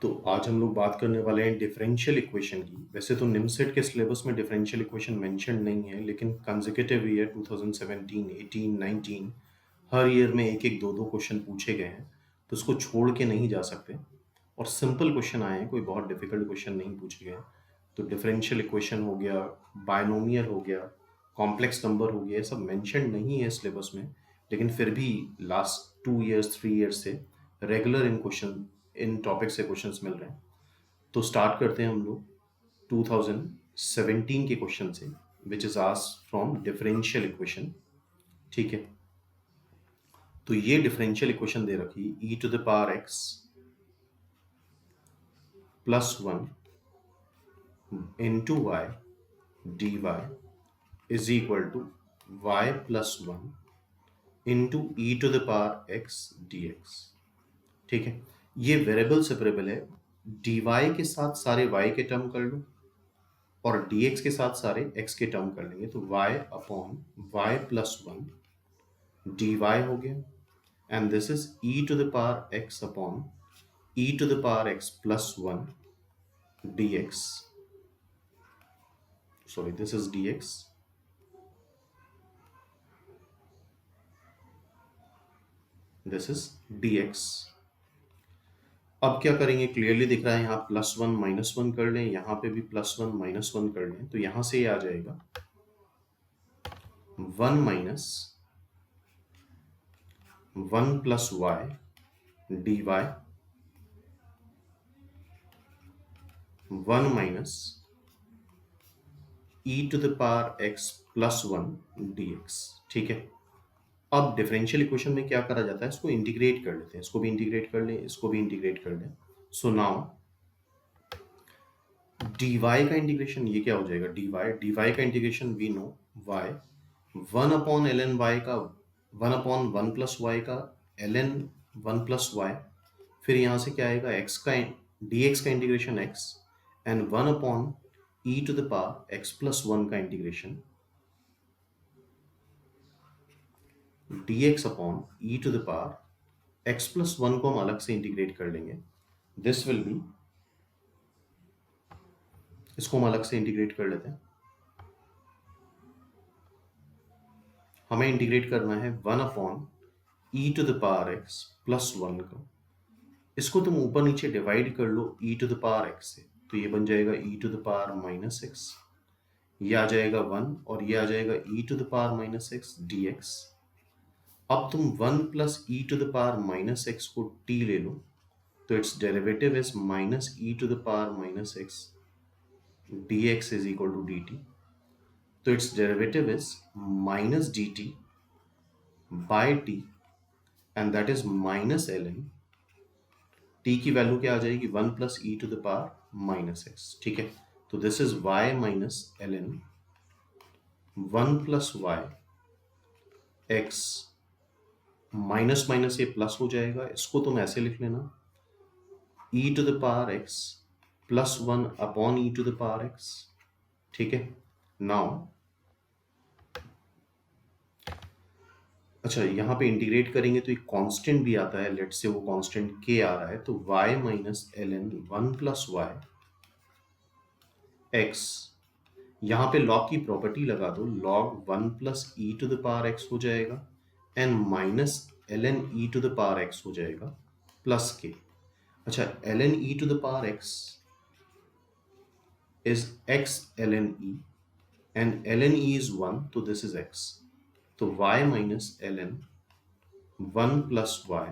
तो आज हम लोग बात करने वाले हैं डिफरेंशियल इक्वेशन की। वैसे तो निमसेट के सिलेबस में डिफरेंशियल इक्वेशन मेंशन नहीं है, लेकिन कंसेक्यूटिव ईयर 2017, 18, 19 हर ईयर में एक एक दो दो क्वेश्चन पूछे गए हैं, तो उसको छोड़ के नहीं जा सकते। और सिंपल क्वेश्चन आए हैं, कोई बहुत डिफिकल्ट क्वेश्चन नहीं पूछे गए। तो डिफरेंशियल इक्वेशन हो गया, बायनोमियल हो गया, कॉम्प्लेक्स नंबर हो गया, ये सब मेंशन नहीं है सिलेबस में, लेकिन फिर भी लास्ट 2 ईयर्स 3 ईयर्स से रेगुलर इन टॉपिक से क्वेश्चंस मिल रहे हैं। तो स्टार्ट करते हैं हम लोग 2017 के क्वेश्चन से, which is asked from differential equation. ठीक है, तो ये डिफरेंशियल इक्वेशन दे रखी e to the power x plus 1 into y dy is equal to y plus 1 into E to the power x dx। ठीक है, ये वेरिएबल सेपरेबल है। dy के साथ सारे y के टर्म कर लो और dx के साथ सारे x के टर्म कर लेंगे, तो y upon y plus 1 dy हो गया, and this is e to the power x upon e to the power x plus 1 dx। Sorry, this is dx, this is dx। अब क्या करेंगे, क्लियरली दिख रहा है यहाँ +1 -1 कर लें, यहाँ पे भी +1 -1 कर लें, तो यहाँ से ये आ जाएगा 1 minus 1 plus y dy 1 minus e to the power x plus 1 dx। ठीक है, अब डिफरेंशियल इक्वेशन में क्या करा जाता है, इसको इंटीग्रेट कर लेते हैं, इसको भी इंटीग्रेट कर लें, इसको भी इंटीग्रेट कर लें। सो नाउ dy का इंटीग्रेशन ये क्या हो जाएगा, dy का integration we know y 1 upon ln y का 1 अपॉन 1 प्लस y का ln 1 प्लस y, फिर यहाँ से क्या आएगा x का dx का integration x and 1 upon e to the power x plus 1 का integration dx upon e to the power x plus 1 को हम अलग से इंटीग्रेट कर लेंगे। दिस विल बी, इसको हम अलग से इंटीग्रेट कर लेते हैं। हमें इंटीग्रेट करना है 1 upon e to the power x plus 1 को, इसको तुम ऊपर नीचे डिवाइड कर लो e to the power x से, तो ये बन जाएगा e to the power minus x, ये आ जाएगा 1 और ये आ जाएगा e to the power minus x dx। अब तुम 1 plus e to the power minus x को t ले लो, तो it's derivative is minus e to the power minus x dx is equal to dt। तो it's derivative is minus dt by t and that is minus ln। t की value क्या आ जाएगी, 1 plus e to the power minus x। ठीक है, तो this is y minus ln 1 plus y x, minus minus ये plus हो जाएगा, इसको तुम ऐसे लिख लेना e to the power x plus 1 upon e to the power x। ठीक है, नाउ अच्छा, यहाँ पे इंटीग्रेट करेंगे तो एक कांस्टेंट भी आता है, लेट से वो कांस्टेंट k आ रहा है, तो y minus ln 1 plus y x, यहाँ पे लॉग की प्रॉपर्टी लगा दो, log 1 plus e to the power x हो जाएगा and minus ln e to the power x हो जाएगा प्लस k। अच्छा, ln e to the power x is x ln e and ln e is 1, तो this is x, तो y minus ln 1 plus y,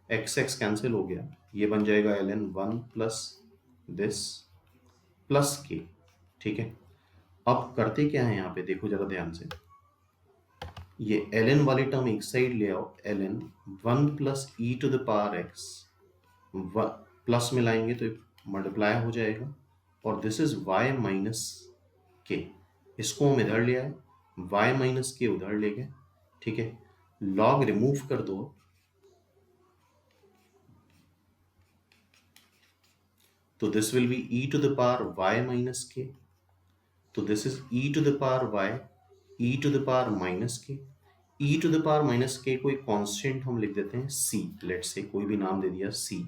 x x cancel हो गया, ये बन जाएगा ln 1 plus this plus k। ठीक है, अब करते क्या है यहाँ पे, देखो जरा ध्यान से, ये ln वाली टर्म एक साइड ले आओ, ln 1 plus e to the power x plus मिलाएंगे तो मल्टीप्लाई हो जाएगा, और दिस इज y माइनस के, इसको हम इधर ले आए, y माइनस के उधर ले गए। ठीक है, लॉग रिमूव कर दो, तो this will be e to the power y minus k, तो this is e to the power y e to the power minus k, e to the power minus k को एक constant हम लिख देते हैं c, लेट से कोई भी नाम दे दिया c,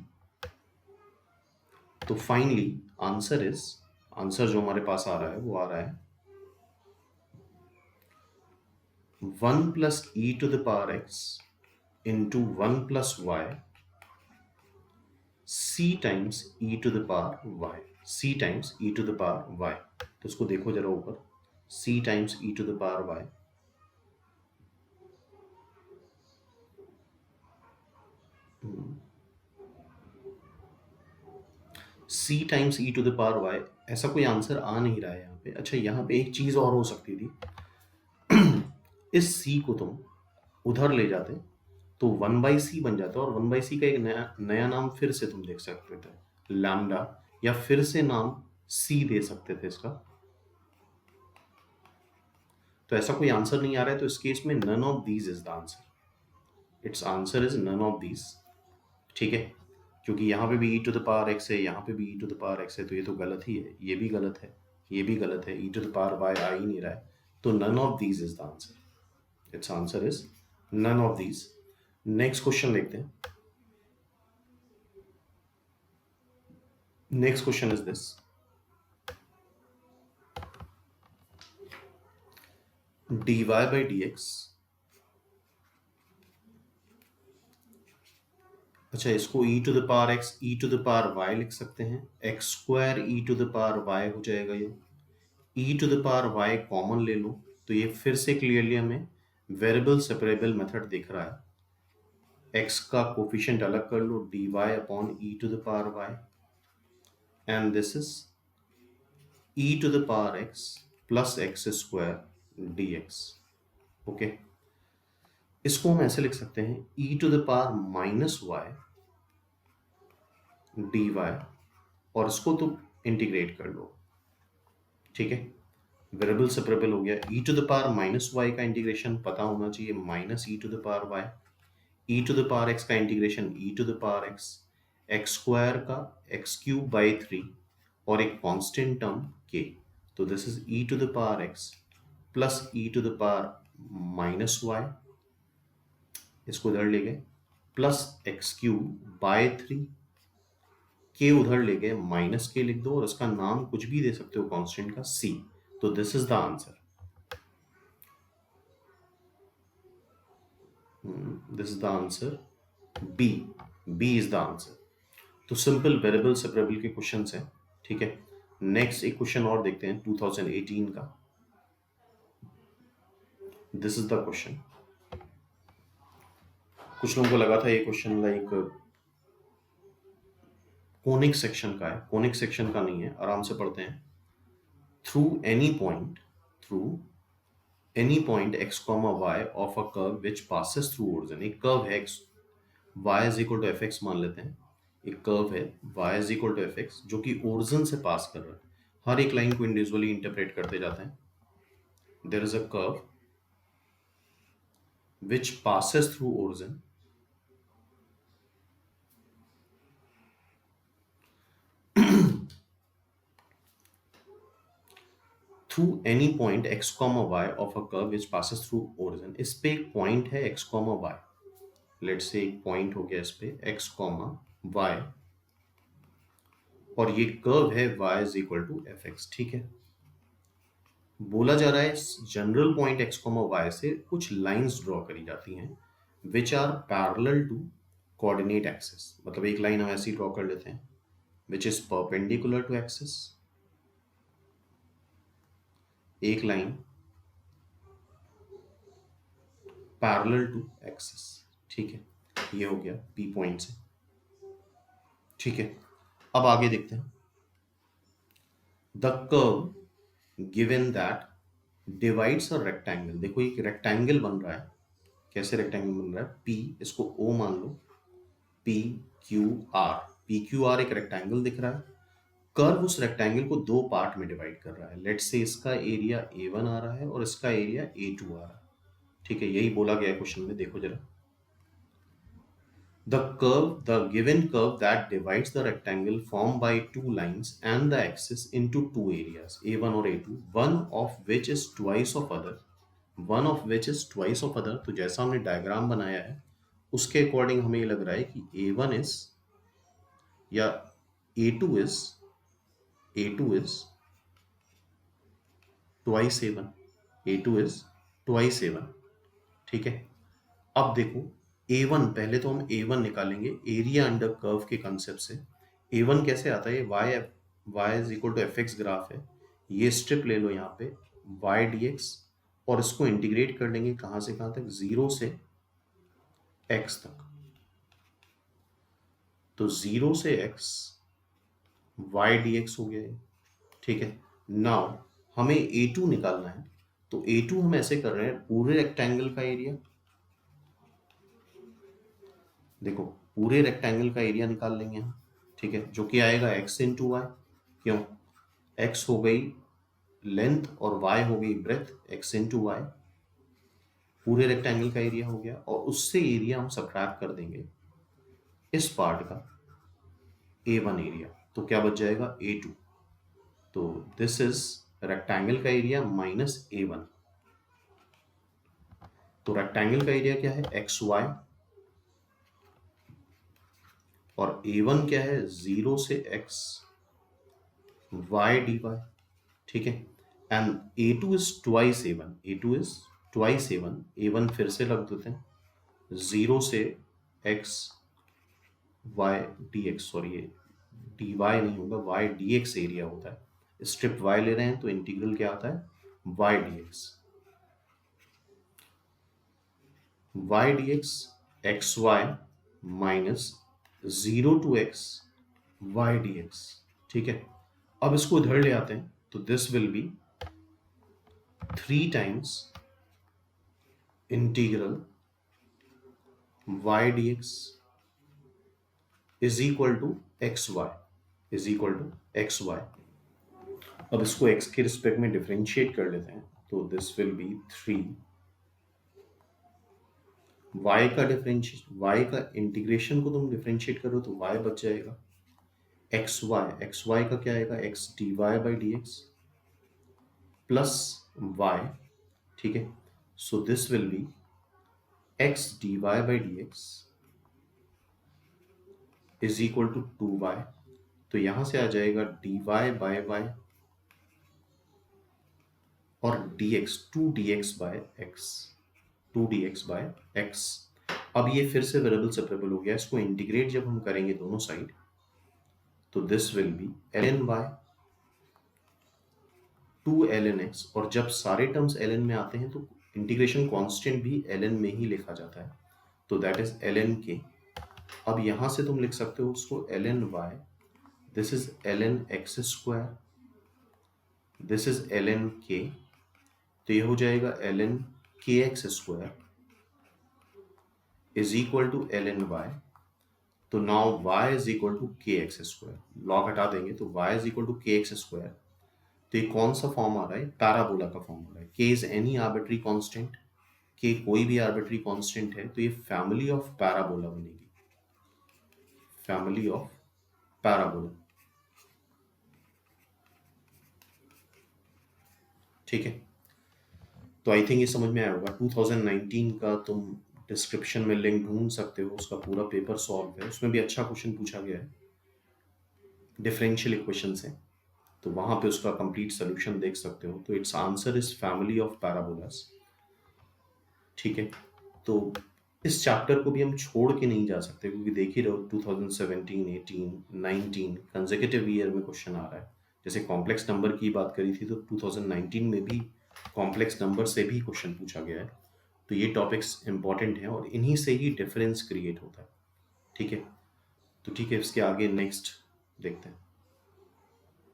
तो फाइनली आंसर जो हमारे पास आ रहा है वो आ रहा है 1 plus e to the power x into 1 plus y c times e to the power y, c times e to the power y। तो इसको देखो जरा ऊपर, c times e to the power y, c times e to the power y। ऐसा कोई answer आ नहीं रहा है यहाँ पे। अच्छा, यहाँ पे एक चीज और हो सकती थी, इस c को तुम उधर ले जाते तो 1/c बन जाता, और 1/c का एक नया नया नाम फिर से तुम देख सकते थे, लैम्डा, या फिर से नाम c दे सकते थे इसका। तो ऐसा कोई आंसर नहीं आ रहा है, तो इस केस में none of these is the answer. It's answer is none of these. ठीक है, क्योंकि यहाँ पे भी e to the power x है, यहाँ पे भी e to the power x है, तो ये तो गलत ही है, ये भी गलत है, ये भी गलत है, e to the power y आ ही नहीं रहा है, तो none of these is the answer. It's answer is none of these. Next question देखते हैं। Next question is this, dy by dx। अच्छा, इसको e to the power x e to the power y लिख सकते हैं, x square e to the power y हो जाएगा ये, e to the power y common ले लो, तो ये फिर से क्लियरली हमें वेरिएबल सेपरेबल मेथड दिख रहा है। x का कोफिशिएंट अलग कर लो, dy upon e to the power y, and this is e to the power x plus x square dx। Okay, इसको हम ऐसे लिख सकते हैं e to the power minus y dy, और इसको तो इंटीग्रेट कर लो। ठीक है, वेरिएबल सेपरेबल हो गया। e to the power minus y का इंटीग्रेशन पता होना चाहिए, minus e to the power y, e to the power x का integration e to the power x, x square का x क्यूब बाई 3, और एक कांस्टेंट टर्म k, तो this is e to the power x plus e to the power minus y, इसको इधर ले गए, plus x cube by 3, के उधर ले गए, माइनस के लिख दो, और इसका नाम कुछ भी दे सकते हो कांस्टेंट का, c। तो this is the answer. This is the answer, b. B is the answer. तो सिंपल वेरिएबल सेपरेबल के क्वेश्चंस हैं। ठीक है, नेक्स्ट एक क्वेश्चन और देखते हैं 2018 का। This is the question. कुछ लोगों को लगा था ये क्वेश्चन लाइक कोनिक सेक्शन का है, कोनिक सेक्शन का नहीं है, आराम से पढ़ते हैं। Through any point x, y of a curve which passes through origin. एक कर्व है x, y is equal to f x मान लेते हैं, एक कर्व है y is equal to f x जो कि ओरिजिन से पास कर रहा है। हर एक लाइन को इंडिविजुअली इंटरप्रेट करते जाते हैं। There is a curve which passes through origin through any point x, y of a curve which passes through origin. इस पे एक पॉइंट है x, y, लेट्स से एक पॉइंट हो गया इस पे x, y, और ये कर्व है y is equal to f x. ठीक है, बोला जा रहा है जनरल पॉइंट x, y से कुछ लाइंस ड्रॉ करी जाती हैं which are parallel to coordinate axis. मतलब एक लाइन हम ऐसी ड्रॉ कर लेते हैं which is perpendicular to axis, एक लाइन पैरेलल टू एक्सिस। ठीक है, ये हो गया P पॉइंट से। ठीक है, अब आगे देखते हैं। The curve given that divides a rectangle. देखो एक रेक्टेंगल बन रहा है, कैसे रेक्टेंगल बन रहा है, P, इसको O मान लो, PQR एक रेक्टेंगल दिख रहा है। कर्व उस रेक्टेंगल को दो पार्ट में डिवाइड कर रहा है। लेट्स से इसका एरिया A1 आ रहा है और इसका एरिया A2 आ रहा है। ठीक है, यही बोला गया है क्वेश्चन में, देखो जरा। The given curve that divides the rectangle formed by two lines and the axis into two areas, A1 और A2, one of which is twice of other। तो जैसा हमने डायग्राम बनाया है उसके अकॉर्डिंग हमें ये लग रहा है कि A1 is, या A2 is twice A1, A2 is twice A1, ठीक है। अब देखो A1, पहले तो हम A1 निकालेंगे एरिया अंडर कर्व के कंसेप्ट से। A1 कैसे आता है, y is equal to f x graph है, ये स्ट्रिप ले लो यहाँ पे y dx, और इसको इंटीग्रेट कर लेंगे कहाँ से कहाँ तक, 0 से x तक। तो 0 से x y dx हो गया है, ठीक है। नाउ हमें A2 निकालना है, तो A2 हम ऐसे कर रहे हैं, पूरे रेक्टेंगल का एरिया, देखो पूरे रेक्टेंगल का एरिया निकाल लेंगे हम, ठीक है, जो कि आएगा x इंटू वाई। क्यों, x हो गई लेंथ और y हो गई ब्रेथ, x इंटू वाई पूरे रेक्टेंगल का एरिया हो गया, और उससे एरिया हम सबट्रैक्ट कर देंगे इस पार्ट का A1 एरिया, तो क्या बच जाएगा A2। तो दिस इज रेक्टेंगल का एरिया माइनस A1। तो रेक्टेंगल का एरिया क्या है, XY, और A1 क्या है, 0 से x y dy, ठीक है। And A2 is twice A1, A2 is twice A1, A1 फिर से रख देते हैं, 0 से x y dx, सॉरी ये dy नहीं होगा, y dx एरिया होता है, स्ट्रिप y ले रहे हैं तो इंटीग्रल क्या आता है, y dx, y dx xy minus 0 to x y dx, ठीक है। अब इसको इधर ले आते हैं, तो this will be 3 times integral y dx is equal to xy, is equal to xy। अब इसको x के रिस्पेक्ट में डिफरेंशिएट कर लेते हैं, तो दिस विल बी 3, y का डिफरेंशिएट, y का इंटीग्रेशन को तुम डिफरेंशिएट करो तो y बच जाएगा, xy का क्या आएगा, x dy by d x plus y, ठीक है। So this will be x dy by d x is equal to 2y, तो यहां से आ जाएगा dy बाय y और dx 2dx by x, 2dx by x। अब ये फिर से वेरिएबल सेपरेबल हो गया, इसको इंटीग्रेट जब हम करेंगे दोनों साइड, तो this will B ln y 2 ln x, और जब सारे टर्म्स ln में आते हैं तो इंटीग्रेशन कांस्टेंट भी ln में ही लिखा जाता है, तो दैट इज ln k। अब यहां से तुम लिख सकते हो उसको ln y, this is ln x square, this is ln k, तो ये हो जाएगा ln kx square is equal to ln y। तो now y is equal to kx square, log हटा देंगे तो y is equal to kx square. तो ये कौन सा फॉर्म आ रहा है, पैराबोला का फॉर्म आ रहा है। k is any arbitrary constant, k कोई भी आर्बिट्री कांस्टेंट है, तो ये फैमिली ऑफ पैराबोला बनेगी, फैमिली ऑफ पैराबोला, ठीक है। तो आई थिंक ये समझ में आया होगा। 2019 का तुम डिस्क्रिप्शन में लिंक ढूंढ सकते हो, उसका पूरा पेपर सॉल्व है, उसमें भी अच्छा क्वेश्चन पूछा गया है, डिफरेंशियल इक्वेशंस है, तो वहां पे उसका कंप्लीट सोल्यूशन देख सकते हो। तो it's answer is family of parabolas, ठीक है। तो इस चैप्टर को भी हम छोड़ के नहीं जा सकते, क्योंकि देख ही रहो 2017, 18, 19 कंसेक्यूटिव ईयर में क्वेश्चन आ रहा है। जैसे कॉम्प्लेक्स नंबर की बात करी थी तो 2019 में भी कॉम्प्लेक्स नंबर से भी क्वेश्चन पूछा गया है। तो ये टॉपिक्स इंपॉर्टेंट हैं और इन्हीं से ही डिफरेंस क्रिएट होता है, ठीक है। तो ठीक है, इसके आगे नेक्स्ट देखते हैं।